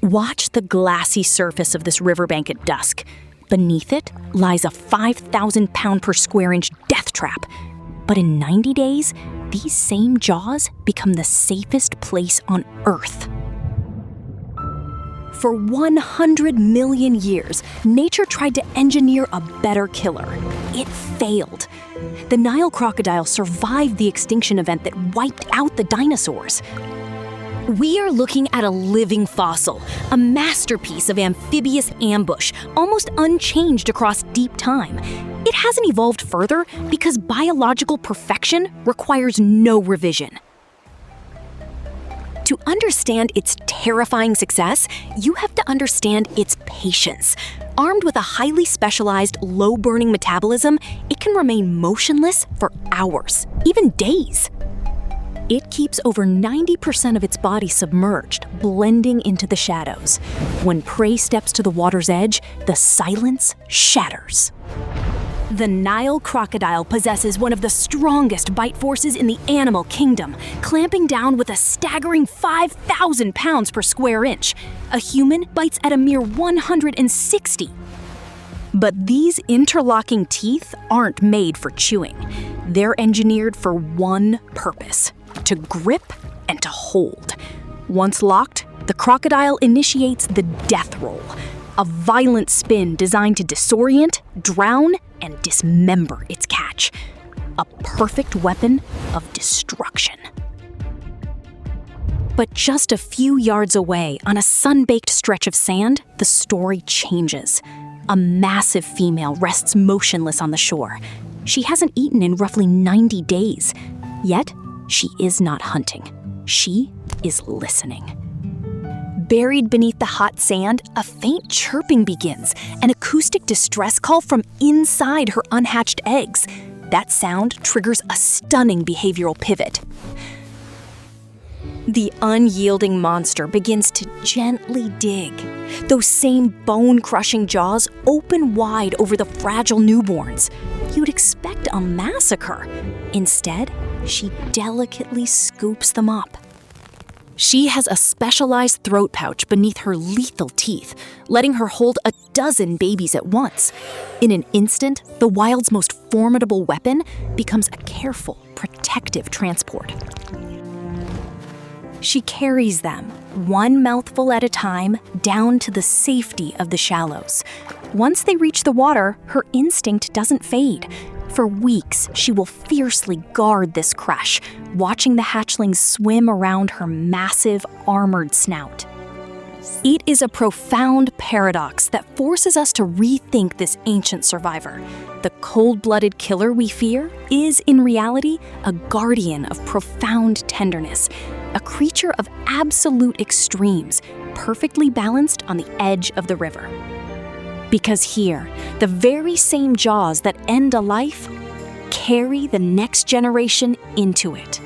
Watch the glassy surface of this riverbank at dusk. Beneath it lies a 5,000-pound per square inch death trap. But in 90 days, these same jaws become the safest place on Earth. For 100 million years, nature tried to engineer a better killer. It failed. The Nile crocodile survived the extinction event that wiped out the dinosaurs. We are looking at a living fossil, a masterpiece of amphibious ambush, almost unchanged across deep time. It hasn't evolved further because biological perfection requires no revision. To understand its terrifying success, you have to understand its patience. Armed with a highly specialized, low-burning metabolism, it can remain motionless for hours, even days. It keeps over 90% of its body submerged, blending into the shadows. When prey steps to the water's edge, the silence shatters. The Nile crocodile possesses one of the strongest bite forces in the animal kingdom, clamping down with a staggering 5,000 pounds per square inch. A human bites at a mere 160. But these interlocking teeth aren't made for chewing. They're engineered for one purpose: to grip and to hold. Once locked, the crocodile initiates the death roll, a violent spin designed to disorient, drown, and dismember its catch. A perfect weapon of destruction. But just a few yards away, on a sun-baked stretch of sand, the story changes. A massive female rests motionless on the shore. She hasn't eaten in roughly 90 days. Yet, she is not hunting. She is listening. Buried beneath the hot sand, a faint chirping begins, an acoustic distress call from inside her unhatched eggs. That sound triggers a stunning behavioral pivot. The unyielding monster begins to gently dig. Those same bone-crushing jaws open wide over the fragile newborns. You'd expect a massacre. Instead, she delicately scoops them up. She has a specialized throat pouch beneath her lethal teeth, letting her hold a dozen babies at once. In an instant, the wild's most formidable weapon becomes a careful, protective transport. She carries them, one mouthful at a time, down to the safety of the shallows. Once they reach the water, her instinct doesn't fade. For weeks, she will fiercely guard this crush, watching the hatchlings swim around her massive, armored snout. It is a profound paradox that forces us to rethink this ancient survivor. The cold-blooded killer we fear is, in reality, a guardian of profound tenderness, a creature of absolute extremes, perfectly balanced on the edge of the river. Because here, the very same jaws that end a life carry the next generation into it.